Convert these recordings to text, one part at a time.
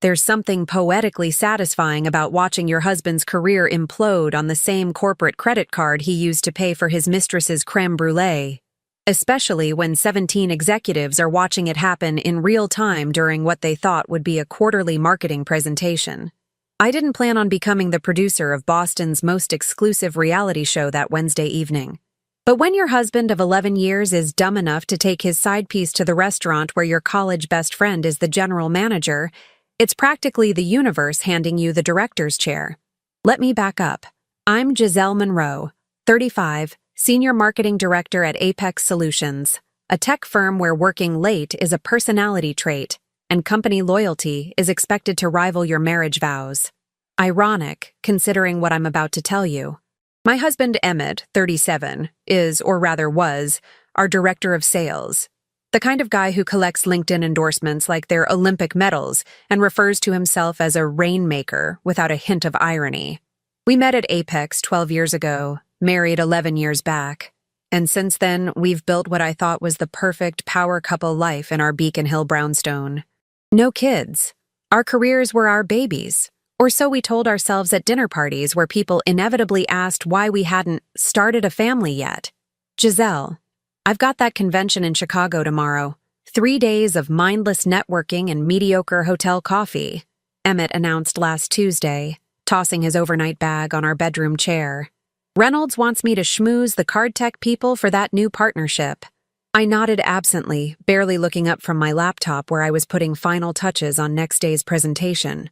There's something poetically satisfying about watching your husband's career implode on the same corporate credit card he used to pay for his mistress's creme brulee, especially when 17 executives are watching it happen in real time during what they thought would be a quarterly marketing presentation. I didn't plan on becoming the producer of Boston's most exclusive reality show that Wednesday evening. But when your husband of 11 years is dumb enough to take his side piece to the restaurant where your college best friend is the general manager, it's practically the universe handing you the director's chair. Let me back up. I'm Giselle Monroe, 35, Senior Marketing Director at Apex Solutions, a tech firm where working late is a personality trait, and company loyalty is expected to rival your marriage vows. Ironic, considering what I'm about to tell you. My husband, Emmett, 37, is, or rather was, our director of sales. The kind of guy who collects LinkedIn endorsements like they're Olympic medals and refers to himself as a rainmaker without a hint of irony. We met at Apex 12 years ago, married 11 years back, and since then we've built what I thought was the perfect power couple life in our Beacon Hill brownstone. No kids. Our careers were our babies, or so we told ourselves at dinner parties where people inevitably asked why we hadn't started a family yet. Giselle, I've got that convention in Chicago tomorrow. 3 days of mindless networking and mediocre hotel coffee, Emmett announced last Tuesday, tossing his overnight bag on our bedroom chair. Reynolds wants me to schmooze the card tech people for that new partnership. I nodded absently, barely looking up from my laptop where I was putting final touches on next day's presentation.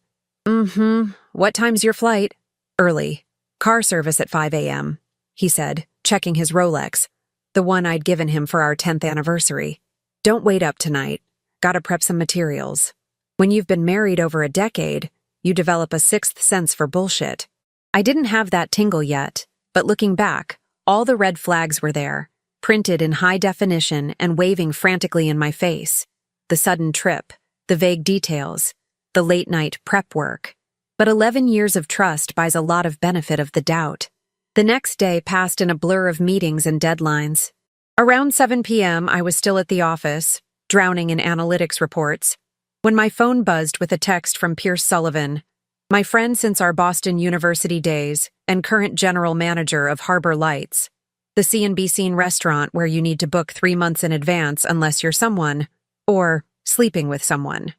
What time's your flight? Early. Car service at 5 a.m., he said, checking his Rolex, the one I'd given him for our 10th anniversary. Don't wait up tonight. Gotta prep some materials. When you've been married over a decade, you develop a sixth sense for bullshit. I didn't have that tingle yet, but looking back, all the red flags were there, printed in high definition and waving frantically in my face. The sudden trip, the vague details, the late-night prep work. But 11 years of trust buys a lot of benefit of the doubt. The next day passed in a blur of meetings and deadlines. Around 7 p.m., I was still at the office, drowning in analytics reports, when my phone buzzed with a text from Pierce Sullivan, my friend since our Boston University days and current general manager of Harbor Lights, the C&B Scene restaurant where you need to book 3 months in advance unless you're someone, or sleeping with someone.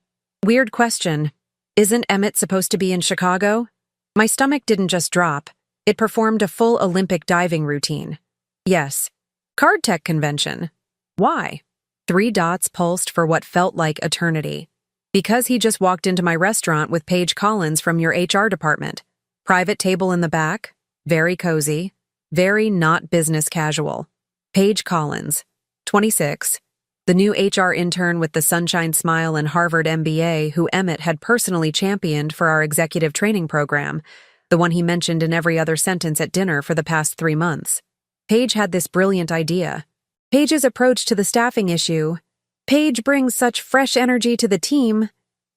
Weird question. Isn't Emmett supposed to be in Chicago? My stomach didn't just drop. It performed a full Olympic diving routine. Yes. Card tech convention. Why? 3 dots pulsed for what felt like eternity. Because he just walked into my restaurant with Paige Collins from your HR department. Private table in the back. Very cozy. Very not business casual. Paige Collins, 26, the new HR intern with the sunshine smile and Harvard MBA who Emmett had personally championed for our executive training program, the one he mentioned in every other sentence at dinner for the past 3 months. Paige had this brilliant idea. Paige's approach to the staffing issue. Paige brings such fresh energy to the team.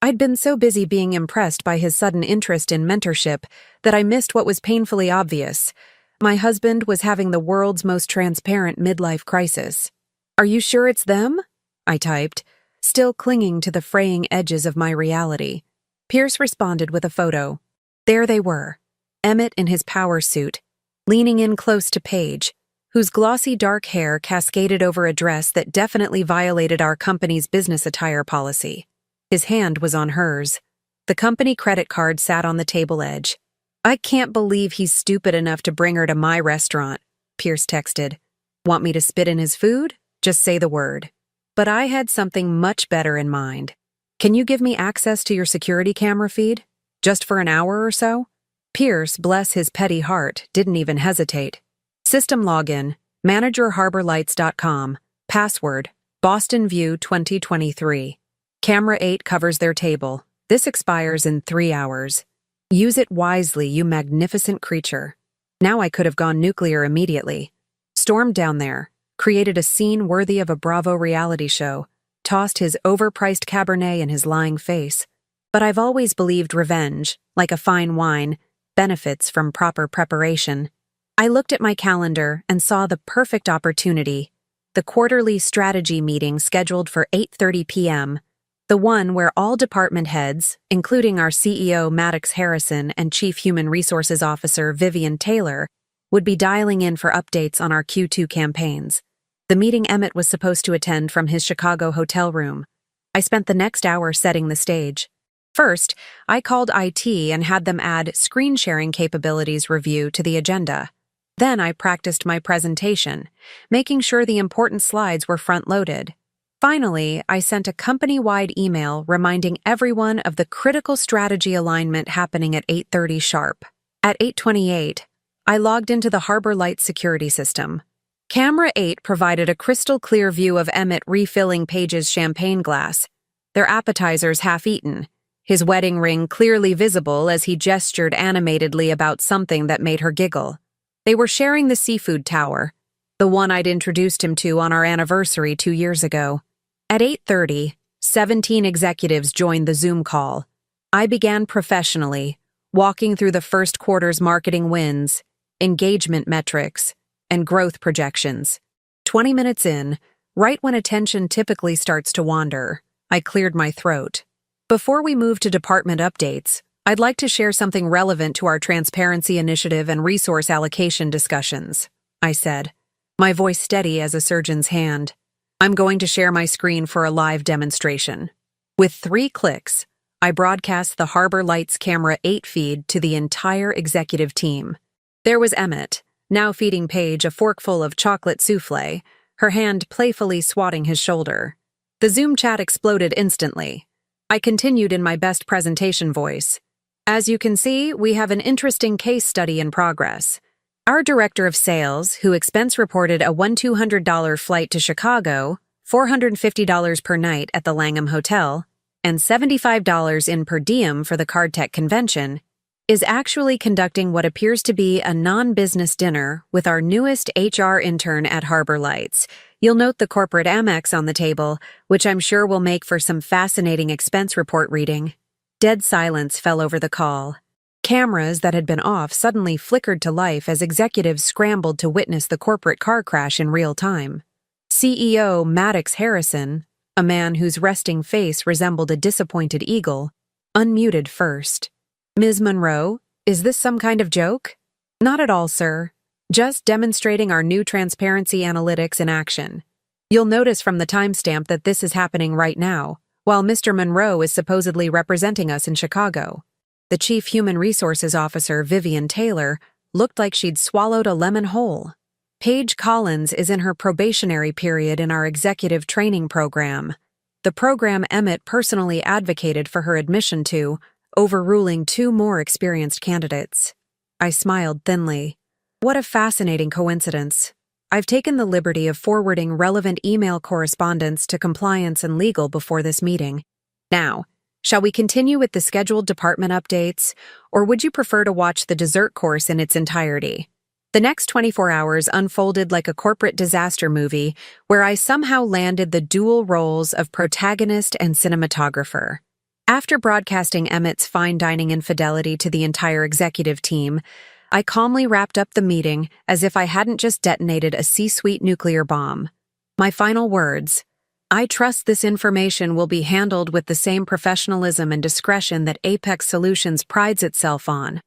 I'd been so busy being impressed by his sudden interest in mentorship that I missed what was painfully obvious. My husband was having the world's most transparent midlife crisis. Are you sure it's them? I typed, still clinging to the fraying edges of my reality. Pierce responded with a photo. There they were, Emmett in his power suit, leaning in close to Paige, whose glossy dark hair cascaded over a dress that definitely violated our company's business attire policy. His hand was on hers. The company credit card sat on the table edge. I can't believe he's stupid enough to bring her to my restaurant, Pierce texted. Want me to spit in his food? Just say the word. But I had something much better in mind. Can you give me access to your security camera feed? Just for an hour or so? Pierce, bless his petty heart, didn't even hesitate. System login, managerharborlights.com, password, Boston View 2023. Camera 8 covers their table. This expires in 3 hours. Use it wisely, you magnificent creature. Now I could have gone nuclear immediately. Stormed down there, created a scene worthy of a Bravo reality show, tossed his overpriced Cabernet in his lying face. But I've always believed revenge, like a fine wine, benefits from proper preparation. I looked at my calendar and saw the perfect opportunity. The quarterly strategy meeting scheduled for 8:30 p.m. The one where all department heads, including our CEO Maddox Harrison and Chief Human Resources Officer Vivian Taylor, would be dialing in for updates on our Q2 campaigns. The meeting Emmett was supposed to attend from his Chicago hotel room. I spent the next hour setting the stage. First, I called IT and had them add screen sharing capabilities review to the agenda. Then I practiced my presentation, making sure the important slides were front-loaded. Finally, I sent a company-wide email reminding everyone of the critical strategy alignment happening at 8:30 sharp. At 8:28, I logged into the Harbor Lights security system. Camera 8 provided a crystal-clear view of Emmett refilling Paige's champagne glass, their appetizers half-eaten, his wedding ring clearly visible as he gestured animatedly about something that made her giggle. They were sharing the seafood tower, the one I'd introduced him to on our anniversary 2 years ago. At 8:30, 17 executives joined the Zoom call. I began professionally, walking through the first quarter's marketing wins, engagement metrics, and growth projections. 20 minutes in, right when attention typically starts to wander, I cleared my throat. Before we move to department updates, I'd like to share something relevant to our transparency initiative and resource allocation discussions, I said, my voice steady as a surgeon's hand. I'm going to share my screen for a live demonstration. With 3 clicks, I broadcast the Harbor Lights Camera 8 feed to the entire executive team. There was Emmett, now feeding Paige a forkful of chocolate souffle, her hand playfully swatting his shoulder. The Zoom chat exploded instantly. I continued in my best presentation voice. As you can see, we have an interesting case study in progress. Our director of sales, who expense reported a $1,200 flight to Chicago, $450 per night at the Langham Hotel, and $75 in per diem for the CardTech convention, is actually conducting what appears to be a non-business dinner with our newest HR intern at Harbor Lights. You'll note the corporate Amex on the table, which I'm sure will make for some fascinating expense report reading. Dead silence fell over the call. Cameras that had been off suddenly flickered to life as executives scrambled to witness the corporate car crash in real time. CEO Maddox Harrison, a man whose resting face resembled a disappointed eagle, unmuted first. Ms. Monroe, is this some kind of joke? Not at all, sir. Just demonstrating our new transparency analytics in action. You'll notice from the timestamp that this is happening right now, while Mr. Monroe is supposedly representing us in Chicago. The Chief Human Resources Officer, Vivian Taylor, looked like she'd swallowed a lemon whole. Paige Collins is in her probationary period in our executive training program. The program Emmett personally advocated for her admission to, overruling 2 more experienced candidates. I smiled thinly. What a fascinating coincidence. I've taken the liberty of forwarding relevant email correspondence to compliance and legal before this meeting. Now, shall we continue with the scheduled department updates, or would you prefer to watch the dessert course in its entirety? The next 24 hours unfolded like a corporate disaster movie where I somehow landed the dual roles of protagonist and cinematographer. After broadcasting Emmett's fine dining infidelity to the entire executive team, I calmly wrapped up the meeting as if I hadn't just detonated a C-suite nuclear bomb. My final words: I trust this information will be handled with the same professionalism and discretion that Apex Solutions prides itself on,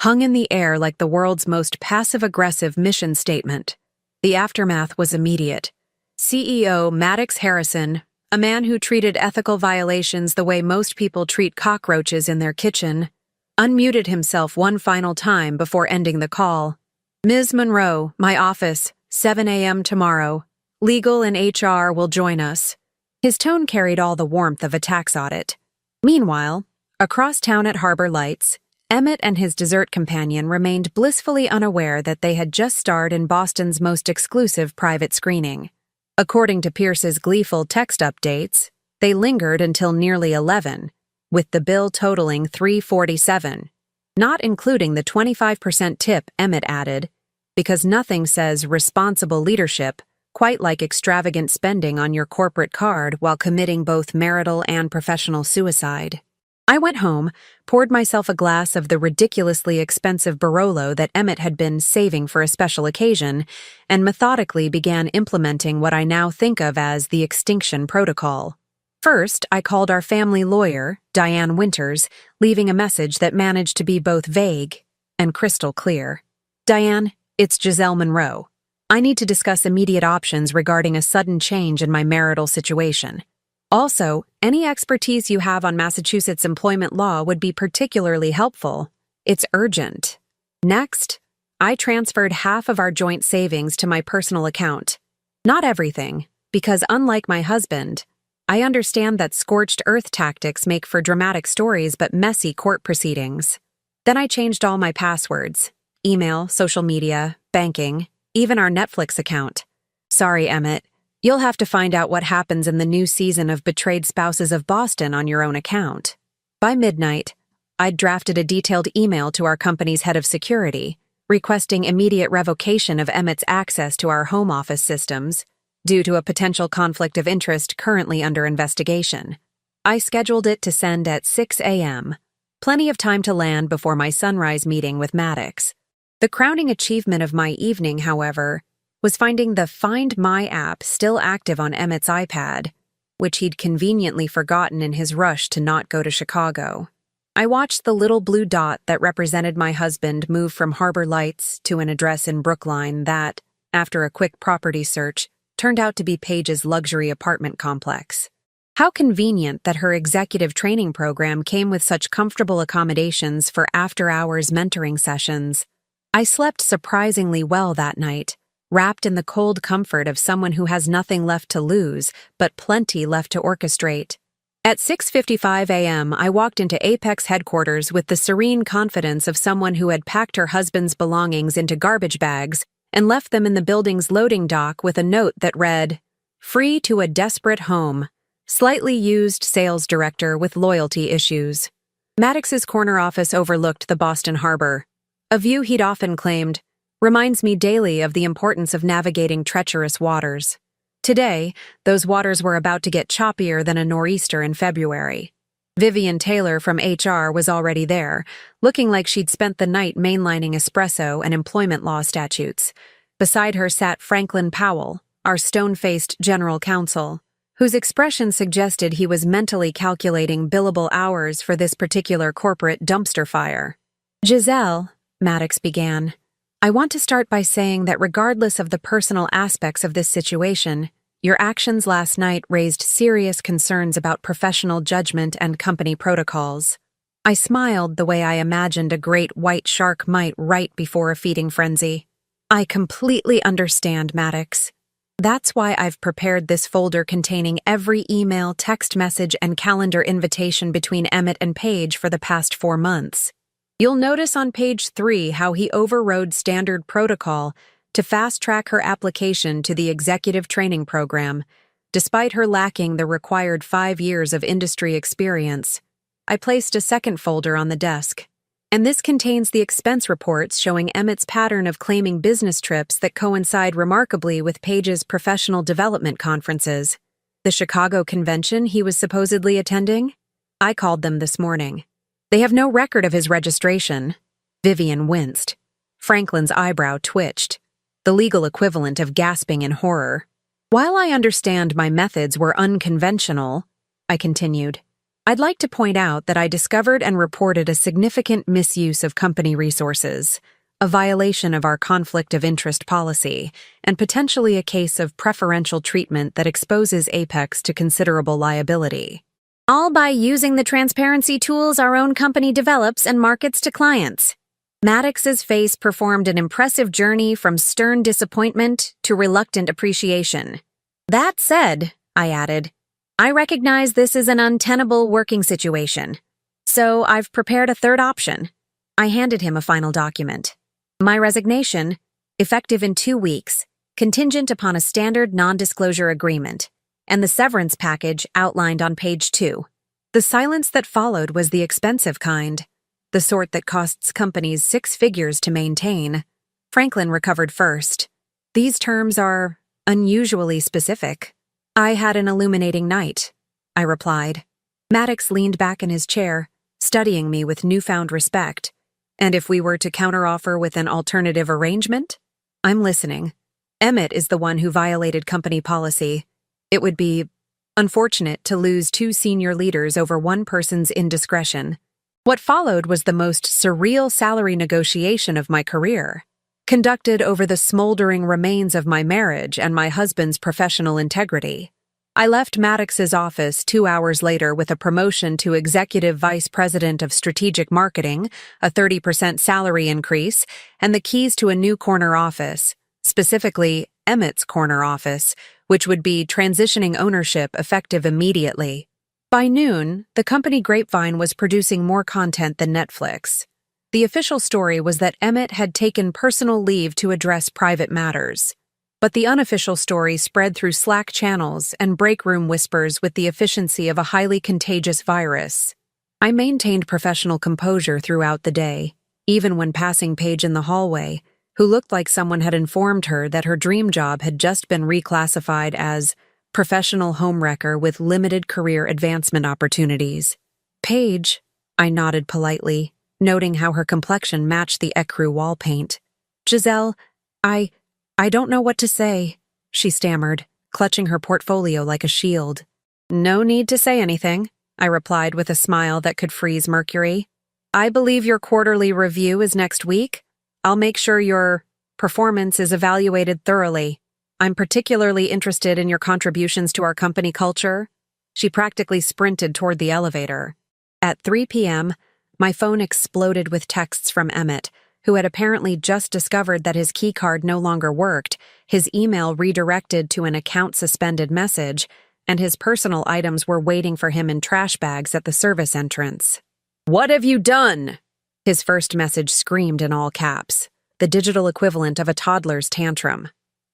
hung in the air like the world's most passive-aggressive mission statement. The aftermath was immediate. CEO Maddox Harrison, a man who treated ethical violations the way most people treat cockroaches in their kitchen, unmuted himself one final time before ending the call. Ms. Monroe, my office, 7 a.m. tomorrow. Legal and HR will join us. His tone carried all the warmth of a tax audit. Meanwhile, across town at Harbor Lights, Emmett and his dessert companion remained blissfully unaware that they had just starred in Boston's most exclusive private screening. According to Pierce's gleeful text updates, they lingered until nearly 11, with the bill totaling $347, not including the 25% tip Emmett added, because nothing says responsible leadership quite like extravagant spending on your corporate card while committing both marital and professional suicide. I went home, poured myself a glass of the ridiculously expensive Barolo that Emmett had been saving for a special occasion, and methodically began implementing what I now think of as the extinction protocol. First, I called our family lawyer, Diane Winters, leaving a message that managed to be both vague and crystal clear. Diane, it's Giselle Monroe. I need to discuss immediate options regarding a sudden change in my marital situation. Also, any expertise you have on Massachusetts employment law would be particularly helpful. It's urgent. Next, I transferred half of our joint savings to my personal account. Not everything, because unlike my husband, I understand that scorched earth tactics make for dramatic stories but messy court proceedings. Then I changed all my passwords: email, social media, banking, even our Netflix account. Sorry, Emmett, you'll have to find out what happens in the new season of Betrayed Spouses of Boston on your own account. By midnight, I'd drafted a detailed email to our company's head of security, requesting immediate revocation of Emmett's access to our home office systems, due to a potential conflict of interest currently under investigation. I scheduled it to send at 6 a.m., plenty of time to land before my sunrise meeting with Maddox. The crowning achievement of my evening, however, was finding the Find My app still active on Emmett's iPad, which he'd conveniently forgotten in his rush to not go to Chicago. I watched the little blue dot that represented my husband move from Harbor Lights to an address in Brookline that, after a quick property search, turned out to be Paige's luxury apartment complex. How convenient that her executive training program came with such comfortable accommodations for after-hours mentoring sessions. I slept surprisingly well that night, wrapped in the cold comfort of someone who has nothing left to lose, but plenty left to orchestrate. At 6:55 a.m., I walked into Apex headquarters with the serene confidence of someone who had packed her husband's belongings into garbage bags and left them in the building's loading dock with a note that read, "Free to a desperate home. Slightly used sales director with loyalty issues." Maddox's corner office overlooked the Boston Harbor, a view he'd often claimed, "Reminds me daily of the importance of navigating treacherous waters." Today, those waters were about to get choppier than a nor'easter in February. Vivian Taylor from HR was already there, looking like she'd spent the night mainlining espresso and employment law statutes. Beside her sat Franklin Powell, our stone-faced general counsel, whose expression suggested he was mentally calculating billable hours for this particular corporate dumpster fire. "Giselle," Maddox began, "I want to start by saying that regardless of the personal aspects of this situation, your actions last night raised serious concerns about professional judgment and company protocols." I smiled the way I imagined a great white shark might right before a feeding frenzy. "I completely understand, Maddox. That's why I've prepared this folder containing every email, text message, and calendar invitation between Emmett and Paige for the past 4 months. You'll notice on page 3 how he overrode standard protocol to fast-track her application to the executive training program, despite her lacking the required 5 years of industry experience. I placed a second folder on the desk, and this contains the expense reports showing Emmett's pattern of claiming business trips that coincide remarkably with Paige's professional development conferences. The Chicago convention he was supposedly attending? I called them this morning. They have no record of his registration. Vivian winced. Franklin's eyebrow twitched, the legal equivalent of gasping in horror. "While I understand my methods were unconventional," I continued, "I'd like to point out that I discovered and reported a significant misuse of company resources, a violation of our conflict of interest policy, and potentially a case of preferential treatment that exposes Apex to considerable liability. All by using the transparency tools our own company develops and markets to clients." Maddox's face performed an impressive journey from stern disappointment to reluctant appreciation. "That said," I added, "I recognize this is an untenable working situation. So I've prepared a third option." I handed him a final document. "My resignation, effective in 2 weeks, contingent upon a standard non-disclosure agreement, and the severance package outlined on page 2. The silence that followed was the expensive kind, the sort that costs companies 6 figures to maintain. Franklin recovered first. "These terms are unusually specific." "I had an illuminating night," I replied. Maddox leaned back in his chair, studying me with newfound respect. "And if we were to counteroffer with an alternative arrangement?" "I'm listening." "Emmett is the one who violated company policy. It would be Unfortunate to lose two senior leaders over one person's indiscretion. What followed was the most surreal salary negotiation of my career, conducted over the smoldering remains of my marriage and my husband's professional integrity. I left Maddox's office 2 hours later with a promotion to Executive Vice President of Strategic Marketing, a 30% salary increase, and the keys to a new corner office, specifically Emmett's corner office, which would be transitioning ownership effective immediately. By noon, the company Grapevine was producing more content than Netflix. The official story was that Emmett had taken personal leave to address private matters. But the unofficial story spread through Slack channels and break room whispers with the efficiency of a highly contagious virus. I maintained professional composure throughout the day, even when passing Paige in the hallway, who looked like someone had informed her that her dream job had just been reclassified as professional homewrecker with limited career advancement opportunities. Paige, I nodded politely, noting how her complexion matched the ecru wall paint. Giselle, I don't know what to say, she stammered, clutching her portfolio like a shield. No need to say anything, I replied with a smile that could freeze mercury. I believe your quarterly review is next week. I'll make sure your performance is evaluated thoroughly. I'm particularly interested in your contributions to our company culture. She practically sprinted toward the elevator. At 3 p.m., my phone exploded with texts from Emmett, who had apparently just discovered that his keycard no longer worked, his email redirected to an account-suspended message, and his personal items were waiting for him in trash bags at the service entrance. "What have you done?" His first message screamed in all caps, the digital equivalent of a toddler's tantrum.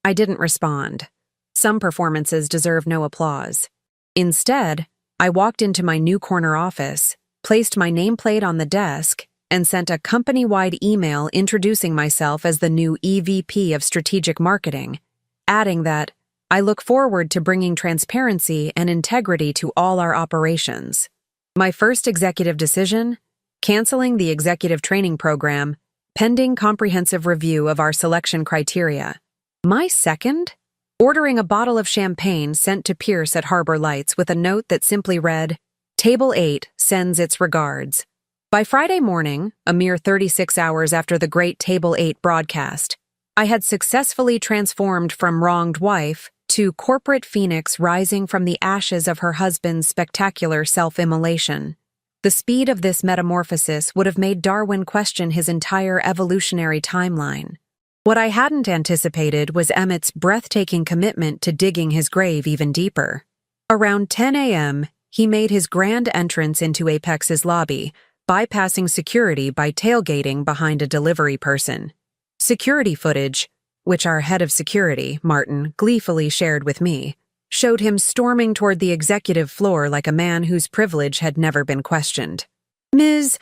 I didn't respond. Some performances deserve no applause. Instead, I walked into my new corner office, placed my nameplate on the desk, and sent a company-wide email introducing myself as the new EVP of Strategic Marketing, adding that I look forward to bringing transparency and integrity to all our operations. My first executive decision? Canceling the executive training program, pending comprehensive review of our selection criteria. My second? Ordering a bottle of champagne sent to Pierce at Harbor Lights with a note that simply read, "Table 8 sends its regards." By Friday morning, a mere 36 hours after the great Table 8 broadcast, I had successfully transformed from wronged wife to corporate phoenix rising from the ashes of her husband's spectacular self-immolation. The speed of this metamorphosis would have made Darwin question his entire evolutionary timeline. What I hadn't anticipated was Emmett's breathtaking commitment to digging his grave even deeper. Around 10 a.m., he made his grand entrance into Apex's lobby, bypassing security by tailgating behind a delivery person. Security footage, which our head of security, Martin, gleefully shared with me, showed him storming toward the executive floor like a man whose privilege had never been questioned. "Ms.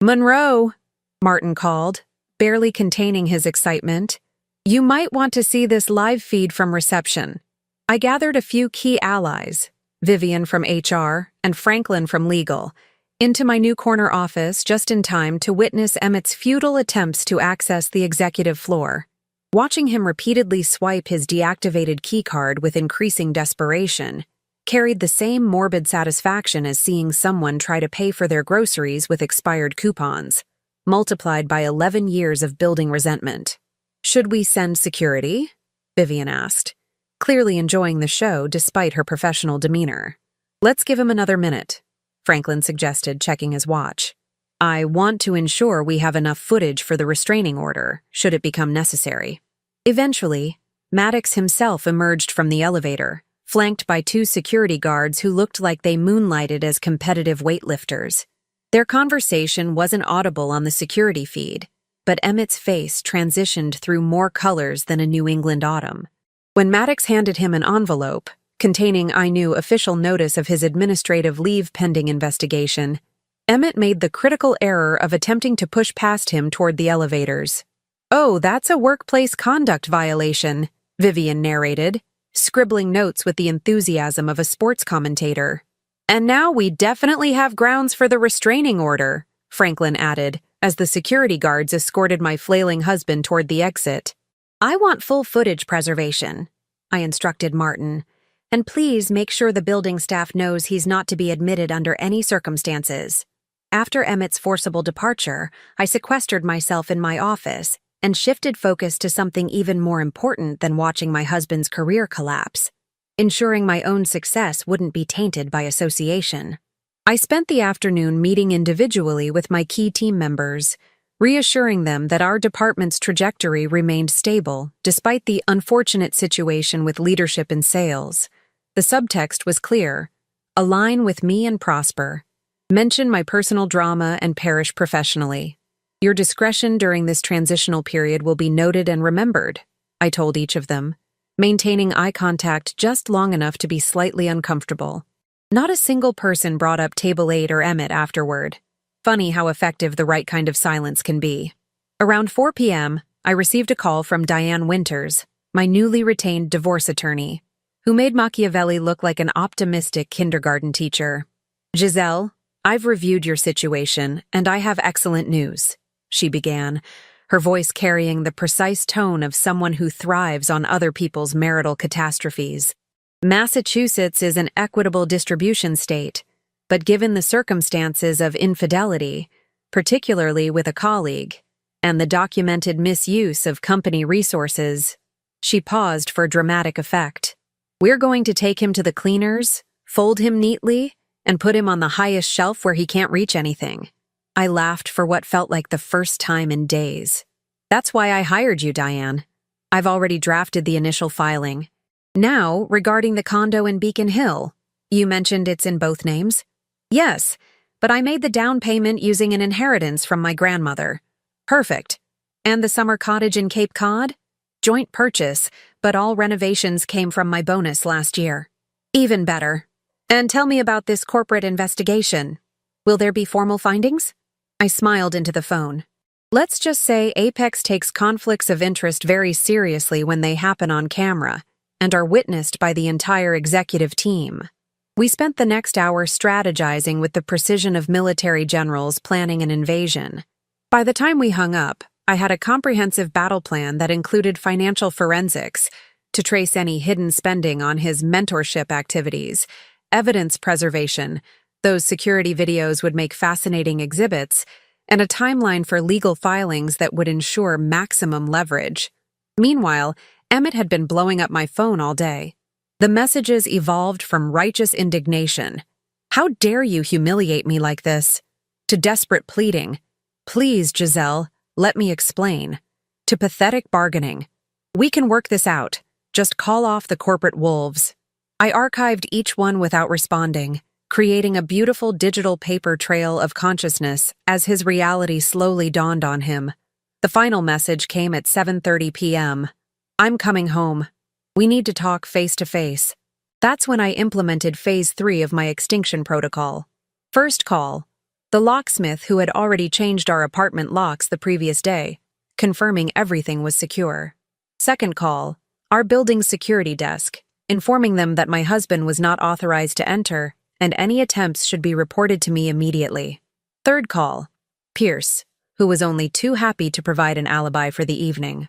Monroe," Martin called, barely containing his excitement. "You might want to see this live feed from reception." I gathered a few key allies, Vivian from HR and Franklin from legal, into my new corner office just in time to witness Emmett's futile attempts to access the executive floor. Watching him repeatedly swipe his deactivated keycard with increasing desperation carried the same morbid satisfaction as seeing someone try to pay for their groceries with expired coupons, multiplied by 11 years of building resentment. "Should we send security?" Vivian asked, clearly enjoying the show despite her professional demeanor. "Let's give him another minute," Franklin suggested, checking his watch. "I want to ensure we have enough footage for the restraining order, should it become necessary." Eventually, Maddox himself emerged from the elevator, flanked by two security guards who looked like they moonlighted as competitive weightlifters. Their conversation wasn't audible on the security feed, but Emmett's face transitioned through more colors than a New England autumn. When Maddox handed him an envelope, containing I knew official notice of his administrative leave pending investigation, Emmett made the critical error of attempting to push past him toward the elevators. "Oh, that's a workplace conduct violation," Vivian narrated, scribbling notes with the enthusiasm of a sports commentator. "And now we definitely have grounds for the restraining order," Franklin added, as the security guards escorted my flailing husband toward the exit. "I want full footage preservation," I instructed Martin, And please make sure the building staff knows he's not to be admitted under any circumstances. After Emmett's forcible departure, I sequestered myself in my office and shifted focus to something even more important than watching my husband's career collapse, ensuring my own success wouldn't be tainted by association. I spent the afternoon meeting individually with my key team members, reassuring them that our department's trajectory remained stable despite the unfortunate situation with leadership and sales. The subtext was clear: align with me and prosper. Mention my personal drama and perish professionally. Your discretion during this transitional period will be noted and remembered, I told each of them, maintaining eye contact just long enough to be slightly uncomfortable. Not a single person brought up Table 8 or Emmett afterward. Funny how effective the right kind of silence can be. Around 4 p.m., I received a call from Diane Winters, my newly retained divorce attorney, who made Machiavelli look like an optimistic kindergarten teacher. "Giselle, I've reviewed your situation, and I have excellent news," she began, her voice carrying the precise tone of someone who thrives on other people's marital catastrophes. "Massachusetts is an equitable distribution state, but given the circumstances of infidelity, particularly with a colleague, and the documented misuse of company resources," she paused for dramatic effect, "we're going to take him to the cleaners, fold him neatly, and put him on the highest shelf where he can't reach anything." I laughed for what felt like the first time in days. "That's why I hired you, Diane. I've already drafted the initial filing. Now, regarding the condo in Beacon Hill, you mentioned it's in both names?" "Yes, but I made the down payment using an inheritance from my grandmother." "Perfect. And the summer cottage in Cape Cod?" "Joint purchase, but all renovations came from my bonus last year." "Even better. And tell me about this corporate investigation. Will there be formal findings?" I smiled into the phone. "Let's just say Apex takes conflicts of interest very seriously when they happen on camera and are witnessed by the entire executive team." We spent the next hour strategizing with the precision of military generals planning an invasion. By the time we hung up, I had a comprehensive battle plan that included financial forensics to trace any hidden spending on his mentorship activities, evidence preservation, those security videos would make fascinating exhibits, and a timeline for legal filings that would ensure maximum leverage. Meanwhile, Emmett had been blowing up my phone all day. The messages evolved from righteous indignation. "How dare you humiliate me like this?" to desperate pleading. "Please, Giselle, let me explain." To pathetic bargaining. "We can work this out. Just call off the corporate wolves." I archived each one without responding, creating a beautiful digital paper trail of consciousness as his reality slowly dawned on him. The final message came at 7:30 p.m. "I'm coming home. We need to talk face to face." That's when I implemented Phase 3 of my extinction protocol. First call: the locksmith who had already changed our apartment locks the previous day, confirming everything was secure. Second call: our building's security desk, informing them that my husband was not authorized to enter and any attempts should be reported to me immediately. Third call: Pierce, who was only too happy to provide an alibi for the evening.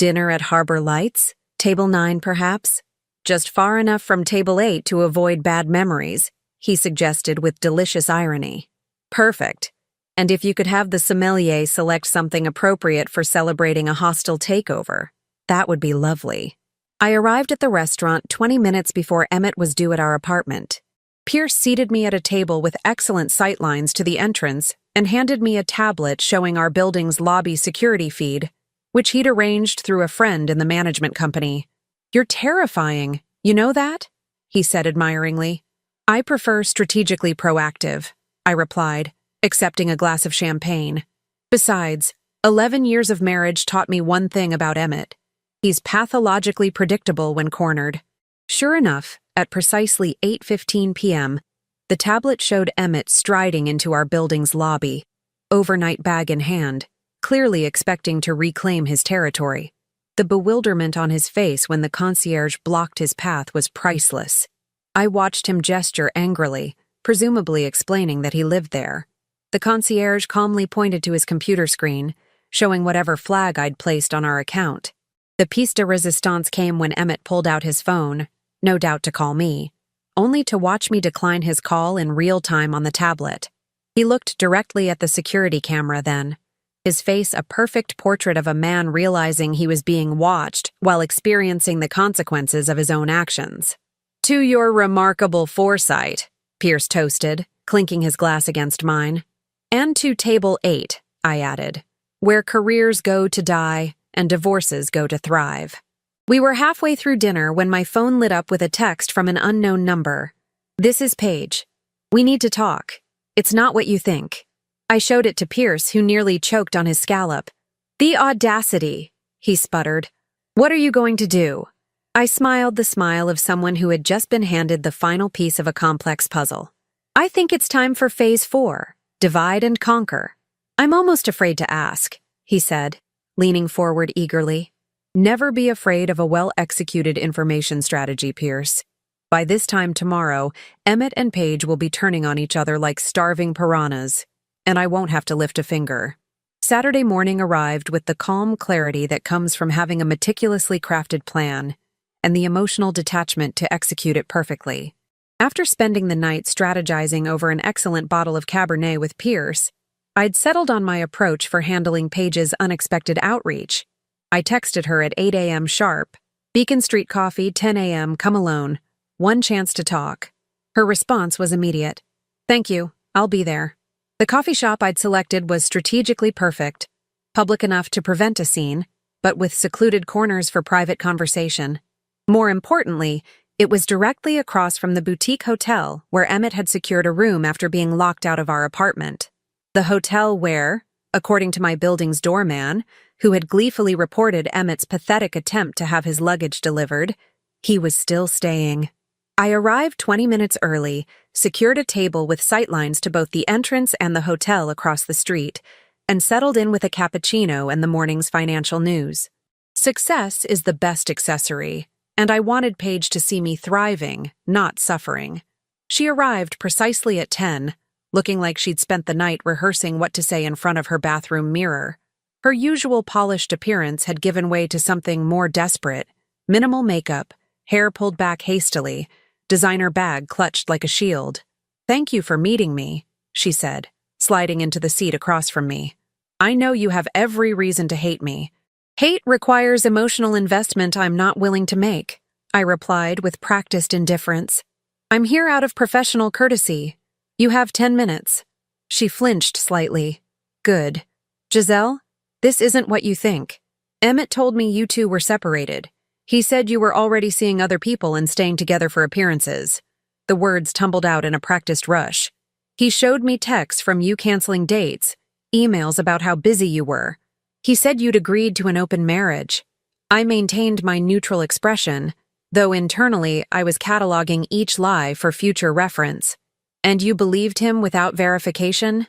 "Dinner at Harbor Lights? Table 9, perhaps? Just far enough from Table 8 to avoid bad memories," he suggested with delicious irony. "Perfect. And if you could have the sommelier select something appropriate for celebrating a hostile takeover, that would be lovely." I arrived at the restaurant 20 minutes before Emmett was due at our apartment. Pierce seated me at a table with excellent sightlines to the entrance and handed me a tablet showing our building's lobby security feed, which he'd arranged through a friend in the management company. "You're terrifying, you know that?" he said admiringly. "I prefer strategically proactive," I replied, accepting a glass of champagne. "Besides, 11 years of marriage taught me one thing about Emmett. He's pathologically predictable when cornered." Sure enough, at precisely 8:15 p.m., the tablet showed Emmett striding into our building's lobby, overnight bag in hand, clearly expecting to reclaim his territory. The bewilderment on his face when the concierge blocked his path was priceless. I watched him gesture angrily, presumably explaining that he lived there. The concierge calmly pointed to his computer screen, showing whatever flag I'd placed on our account. The piece de resistance came when Emmett pulled out his phone, no doubt to call me, only to watch me decline his call in real time on the tablet. He looked directly at the security camera then, his face a perfect portrait of a man realizing he was being watched while experiencing the consequences of his own actions. "To your remarkable foresight," Pierce toasted, clinking his glass against mine. "And to table 8, I added, where careers go to die and divorces go to thrive." We were halfway through dinner when my phone lit up with a text from an unknown number. "This is Paige. We need to talk. It's not what you think." I showed it to Pierce, who nearly choked on his scallop. "The audacity," he sputtered. "What are you going to do?" I smiled the smile of someone who had just been handed the final piece of a complex puzzle. "I think it's time for Phase 4, divide and conquer." "I'm almost afraid to ask," he said, leaning forward eagerly. "Never be afraid of a well-executed information strategy, Pierce. By this time tomorrow, Emmett and Paige will be turning on each other like starving piranhas, and I won't have to lift a finger." Saturday morning arrived with the calm clarity that comes from having a meticulously crafted plan and the emotional detachment to execute it perfectly. After spending the night strategizing over an excellent bottle of Cabernet with Pierce, I'd settled on my approach for handling Paige's unexpected outreach. I texted her at 8 a.m. sharp, "Beacon Street Coffee, 10 a.m., come alone. One chance to talk." Her response was immediate. "Thank you, I'll be there." The coffee shop I'd selected was strategically perfect, public enough to prevent a scene, but with secluded corners for private conversation. More importantly, it was directly across from the boutique hotel where Emmett had secured a room after being locked out of our apartment. The hotel where, according to my building's doorman, who had gleefully reported Emmett's pathetic attempt to have his luggage delivered, he was still staying. I arrived 20 minutes early, secured a table with sightlines to both the entrance and the hotel across the street, and settled in with a cappuccino and the morning's financial news. Success is the best accessory, and I wanted Paige to see me thriving, not suffering. She arrived precisely at 10, looking like she'd spent the night rehearsing what to say in front of her bathroom mirror. Her usual polished appearance had given way to something more desperate: minimal makeup, hair pulled back hastily, designer bag clutched like a shield. "Thank you for meeting me," she said, sliding into the seat across from me. "I know you have every reason to hate me." "Hate requires emotional investment I'm not willing to make," I replied with practiced indifference. "I'm here out of professional courtesy. You have 10 minutes. She flinched slightly. "Good. Giselle, this isn't what you think. Emmett told me you two were separated. He said you were already seeing other people and staying together for appearances." The words tumbled out in a practiced rush. "He showed me texts from you canceling dates, emails about how busy you were. He said you'd agreed to an open marriage." I maintained my neutral expression, though internally I was cataloging each lie for future reference. "And you believed him without verification?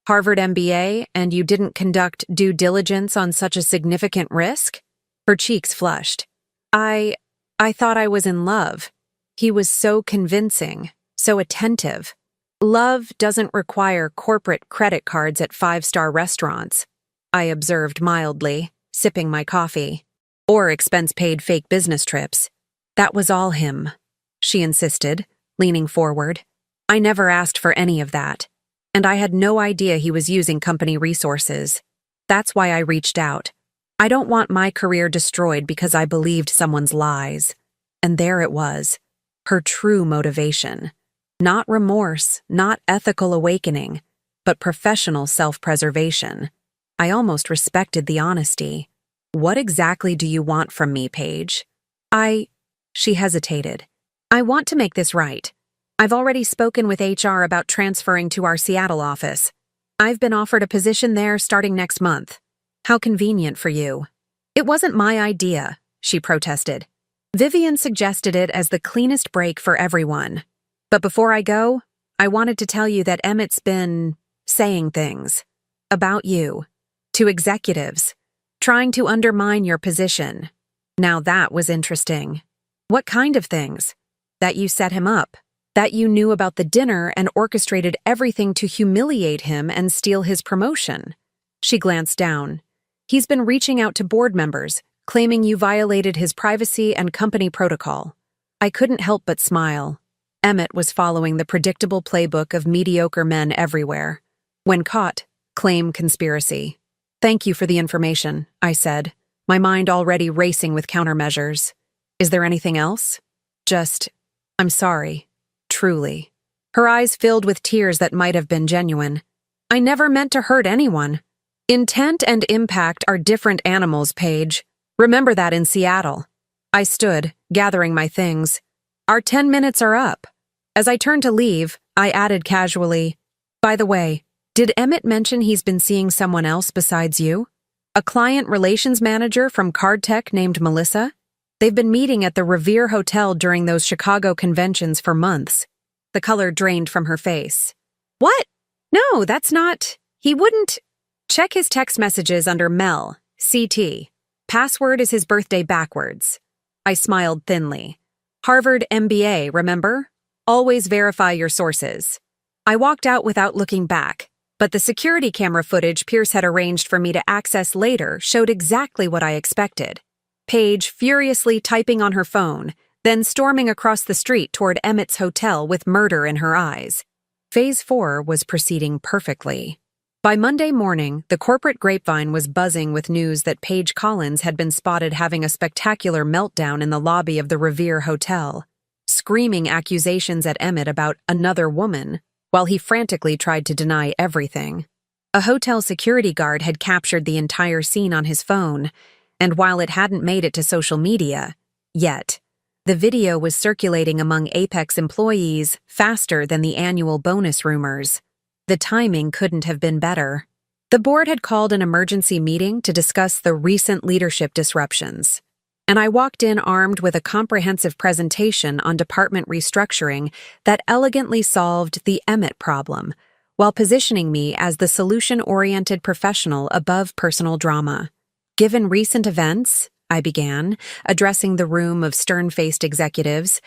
Harvard MBA, and you didn't conduct due diligence on such a significant risk?" Her cheeks flushed. I thought I was in love. He was so convincing, so attentive. "Love doesn't require corporate credit cards at 5-star restaurants," I observed mildly, sipping my coffee. "Or expense-paid fake business trips." "That was all him," she insisted, leaning forward. "I never asked for any of that, and I had no idea he was using company resources. That's why I reached out. I don't want my career destroyed because I believed someone's lies." And there it was, her true motivation. Not remorse, not ethical awakening, but professional self-preservation. I almost respected the honesty. "What exactly do you want from me, Paige?" She hesitated. "I want to make this right. I've already spoken with HR about transferring to our Seattle office. I've been offered a position there starting next month. How convenient for you." "It wasn't my idea," she protested. "Vivian suggested it as the cleanest break for everyone. But before I go, I wanted to tell you that Emmett's been saying things about you to executives, trying to undermine your position." Now that was interesting. "What kind of things?" "That you set him up, that you knew about the dinner and orchestrated everything to humiliate him and steal his promotion." She glanced down. "He's been reaching out to board members, claiming you violated his privacy and company protocol." I couldn't help but smile. Emmett was following the predictable playbook of mediocre men everywhere. When caught, claim conspiracy. "Thank you for the information," I said, my mind already racing with countermeasures. "Is there anything else?" I'm sorry. Truly." Her eyes filled with tears that might have been genuine. "I never meant to hurt anyone." "Intent and impact are different animals, Paige. Remember that in Seattle." I stood, gathering my things. "Our 10 minutes are up." As I turned to leave, I added casually, "By the way, did Emmett mention he's been seeing someone else besides you? A client relations manager from Card Tech named Melissa? They've been meeting at the Revere Hotel during those Chicago conventions for months." The color drained from her face. "What? No, that's not. He wouldn't." "Check his text messages under Mel, CT. Password is his birthday backwards." I smiled thinly. "Harvard MBA, remember? Always verify your sources." I walked out without looking back, but the security camera footage Pierce had arranged for me to access later showed exactly what I expected. Paige furiously typing on her phone, then storming across the street toward Emmett's hotel with murder in her eyes. Phase 4 was proceeding perfectly. By Monday morning, the corporate grapevine was buzzing with news that Paige Collins had been spotted having a spectacular meltdown in the lobby of the Revere Hotel, screaming accusations at Emmett about another woman, while he frantically tried to deny everything. A hotel security guard had captured the entire scene on his phone, and while it hadn't made it to social media yet, the video was circulating among Apex employees faster than the annual bonus rumors. The timing couldn't have been better. The board had called an emergency meeting to discuss the recent leadership disruptions, and I walked in armed with a comprehensive presentation on department restructuring that elegantly solved the Emmett problem, while positioning me as the solution-oriented professional above personal drama. "Given recent events," I began, addressing the room of stern-faced executives,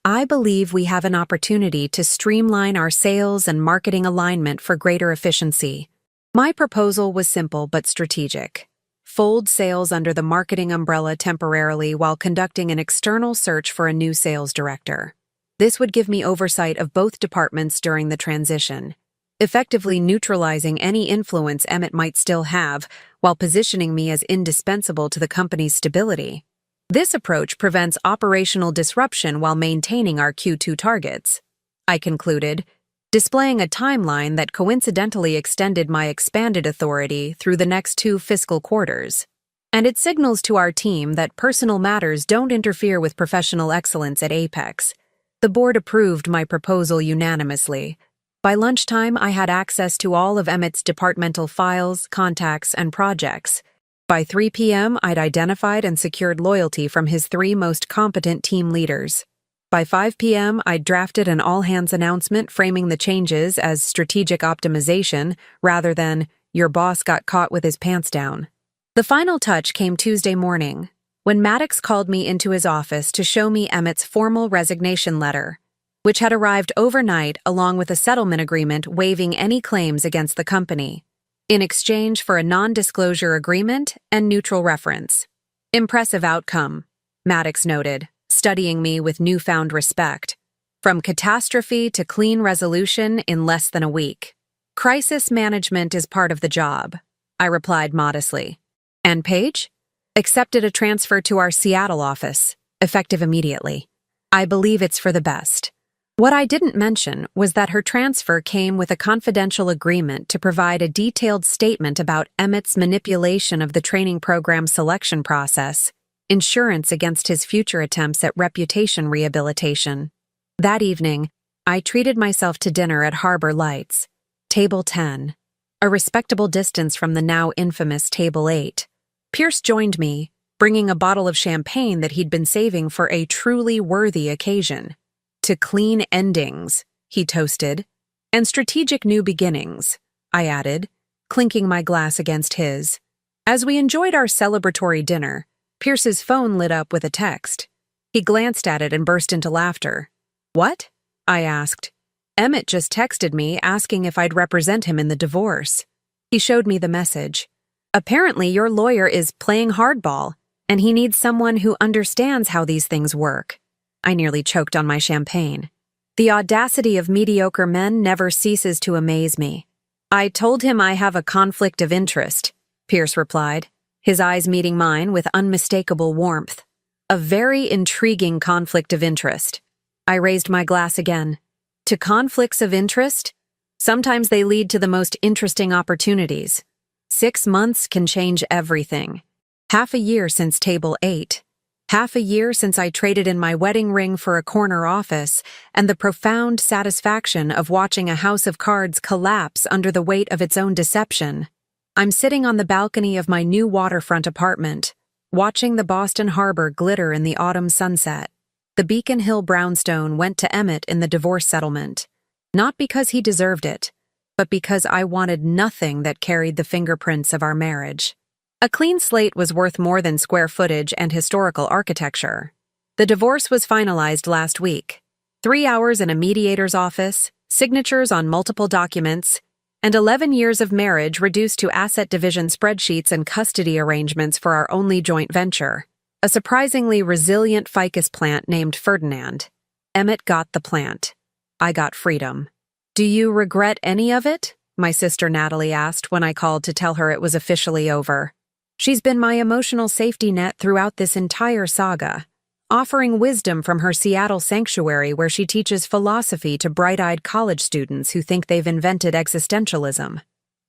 "I believe we have an opportunity to streamline our sales and marketing alignment for greater efficiency." My proposal was simple but strategic. Fold sales under the marketing umbrella temporarily while conducting an external search for a new sales director. This would give me oversight of both departments during the transition, effectively neutralizing any influence Emmett might still have while positioning me as indispensable to the company's stability. This approach prevents operational disruption while maintaining our Q2 targets, I concluded, displaying a timeline that coincidentally extended my expanded authority through the next 2 fiscal quarters. And it signals to our team that personal matters don't interfere with professional excellence at Apex. The board approved my proposal unanimously. By lunchtime, I had access to all of Emmett's departmental files, contacts, and projects. By 3 p.m., I'd identified and secured loyalty from his 3 most competent team leaders. By 5 p.m., I'd drafted an all-hands announcement framing the changes as strategic optimization rather than "your boss got caught with his pants down." The final touch came Tuesday morning, when Maddox called me into his office to show me Emmett's formal resignation letter, which had arrived overnight along with a settlement agreement waiving any claims against the company, in exchange for a non-disclosure agreement and neutral reference. "Impressive outcome," Maddox noted, studying me with newfound respect. "From catastrophe to clean resolution in less than a week. Crisis management is part of the job," I replied modestly. "And Paige?" "Accepted a transfer to our Seattle office, effective immediately. I believe it's for the best." What I didn't mention was that her transfer came with a confidential agreement to provide a detailed statement about Emmett's manipulation of the training program selection process, insurance against his future attempts at reputation rehabilitation. That evening, I treated myself to dinner at Harbor Lights, Table 10, a respectable distance from the now infamous Table 8. Pierce joined me, bringing a bottle of champagne that he'd been saving for a truly worthy occasion. "To clean endings," he toasted. "And strategic new beginnings," I added, clinking my glass against his. As we enjoyed our celebratory dinner, Pierce's phone lit up with a text. He glanced at it and burst into laughter. "What?" I asked. "Emmett just texted me asking if I'd represent him in the divorce." He showed me the message. "Apparently your lawyer is playing hardball, and he needs someone who understands how these things work." I nearly choked on my champagne. The audacity of mediocre men never ceases to amaze me. I told him I have a conflict of interest, Pierce replied, his eyes meeting mine with unmistakable warmth. A very intriguing conflict of interest. I raised my glass again. To conflicts of interest? Sometimes they lead to the most interesting opportunities. 6 months can change everything. Half a year since table 8. Half a year since I traded in my wedding ring for a corner office, and the profound satisfaction of watching a house of cards collapse under the weight of its own deception. I'm sitting on the balcony of my new waterfront apartment, watching the Boston Harbor glitter in the autumn sunset. The Beacon Hill brownstone went to Emmett in the divorce settlement, not because he deserved it, but because I wanted nothing that carried the fingerprints of our marriage. A clean slate was worth more than square footage and historical architecture. The divorce was finalized last week. 3 hours in a mediator's office, signatures on multiple documents, and 11 years of marriage reduced to asset division spreadsheets and custody arrangements for our only joint venture, a surprisingly resilient ficus plant named Ferdinand. Emmett got the plant. I got freedom. Do you regret any of it? My sister Natalie asked when I called to tell her it was officially over. She's been my emotional safety net throughout this entire saga, offering wisdom from her Seattle sanctuary where she teaches philosophy to bright-eyed college students who think they've invented existentialism.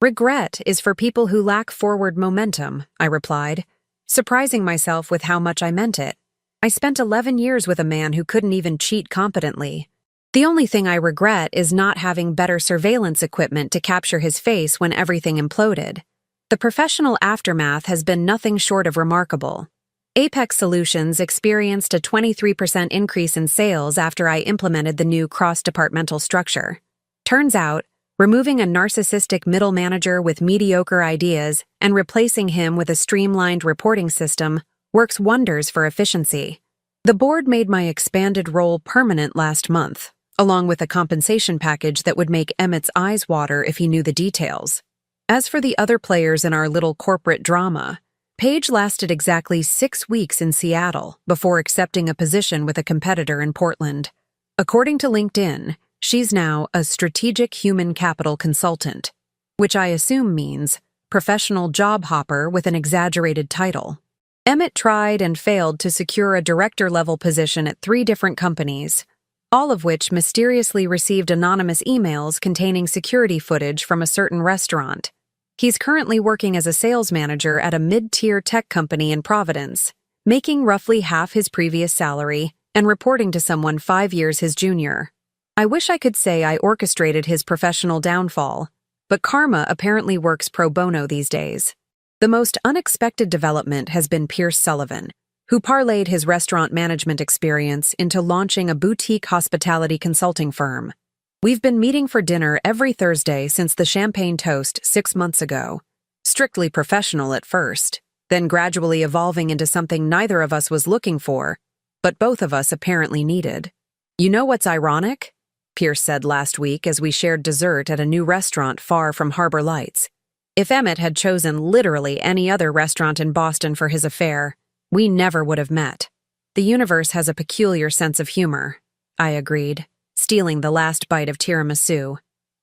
Regret is for people who lack forward momentum, I replied, surprising myself with how much I meant it. I spent 11 years with a man who couldn't even cheat competently. The only thing I regret is not having better surveillance equipment to capture his face when everything imploded. The professional aftermath has been nothing short of remarkable. Apex Solutions experienced a 23% increase in sales after I implemented the new cross-departmental structure. Turns out, removing a narcissistic middle manager with mediocre ideas and replacing him with a streamlined reporting system works wonders for efficiency. The board made my expanded role permanent last month, along with a compensation package that would make Emmett's eyes water if he knew the details. As for the other players in our little corporate drama, Paige lasted exactly 6 weeks in Seattle before accepting a position with a competitor in Portland. According to LinkedIn, she's now a strategic human capital consultant, which I assume means professional job hopper with an exaggerated title. Emmett tried and failed to secure a director-level position at 3 different companies, all of which mysteriously received anonymous emails containing security footage from a certain restaurant. He's currently working as a sales manager at a mid-tier tech company in Providence, making roughly half his previous salary and reporting to someone 5 years his junior. I wish I could say I orchestrated his professional downfall, but karma apparently works pro bono these days. The most unexpected development has been Pierce Sullivan, who parlayed his restaurant management experience into launching a boutique hospitality consulting firm. We've been meeting for dinner every Thursday since the champagne toast 6 months ago. Strictly professional at first, then gradually evolving into something neither of us was looking for, but both of us apparently needed. You know what's ironic? Pierce said last week as we shared dessert at a new restaurant far from Harbor Lights. If Emmett had chosen literally any other restaurant in Boston for his affair, we never would have met. The universe has a peculiar sense of humor, I agreed, stealing the last bite of tiramisu.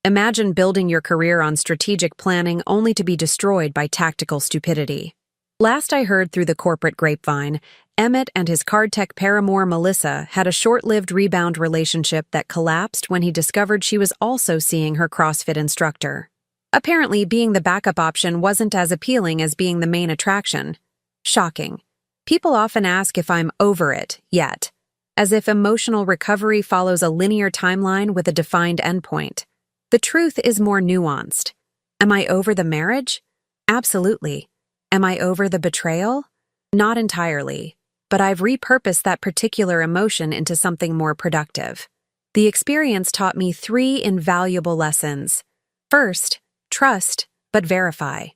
Imagine building your career on strategic planning only to be destroyed by tactical stupidity. Last I heard through the corporate grapevine, Emmett and his card tech paramour Melissa had a short-lived rebound relationship that collapsed when he discovered she was also seeing her CrossFit instructor. Apparently, being the backup option wasn't as appealing as being the main attraction. Shocking. People often ask if I'm over it yet, as if emotional recovery follows a linear timeline with a defined endpoint. The truth is more nuanced. Am I over the marriage? Absolutely. Am I over the betrayal? Not entirely, but I've repurposed that particular emotion into something more productive. The experience taught me 3 invaluable lessons. First, trust, but verify.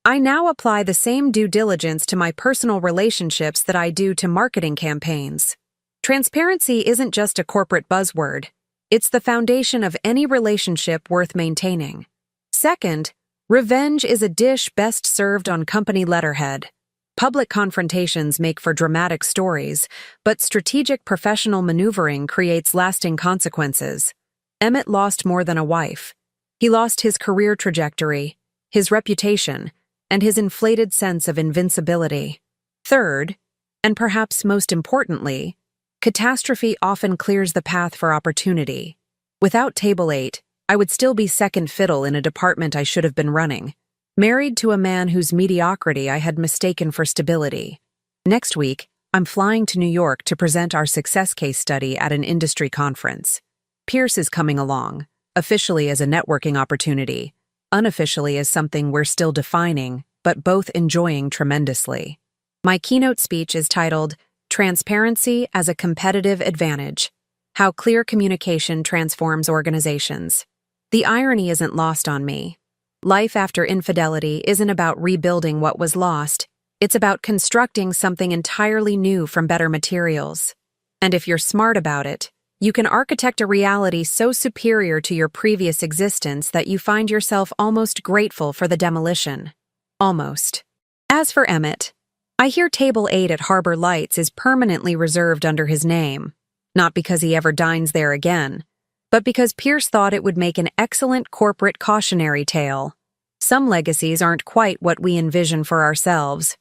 I now apply the same due diligence to my personal relationships that I do to marketing campaigns. Transparency isn't just a corporate buzzword. It's the foundation of any relationship worth maintaining. Second, revenge is a dish best served on company letterhead. Public confrontations make for dramatic stories, but strategic professional maneuvering creates lasting consequences. Emmett lost more than a wife. He lost his career trajectory, his reputation, and his inflated sense of invincibility. Third, and perhaps most importantly, catastrophe often clears the path for opportunity. Without Table 8, I would still be second fiddle in a department I should have been running, married to a man whose mediocrity I had mistaken for stability. Next week, I'm flying to New York to present our success case study at an industry conference. Pierce is coming along, officially as a networking opportunity, unofficially as something we're still defining, but both enjoying tremendously. My keynote speech is titled, Transparency as a Competitive Advantage: How Clear Communication Transforms Organizations. The irony isn't lost on me. Life after infidelity isn't about rebuilding what was lost. It's about constructing something entirely new from better materials. And if you're smart about it, you can architect a reality so superior to your previous existence that you find yourself almost grateful for the demolition. Almost. As for Emmett, I hear Table 8 at Harbor Lights is permanently reserved under his name, not because he ever dines there again, but because Pierce thought it would make an excellent corporate cautionary tale. Some legacies aren't quite what we envision for ourselves.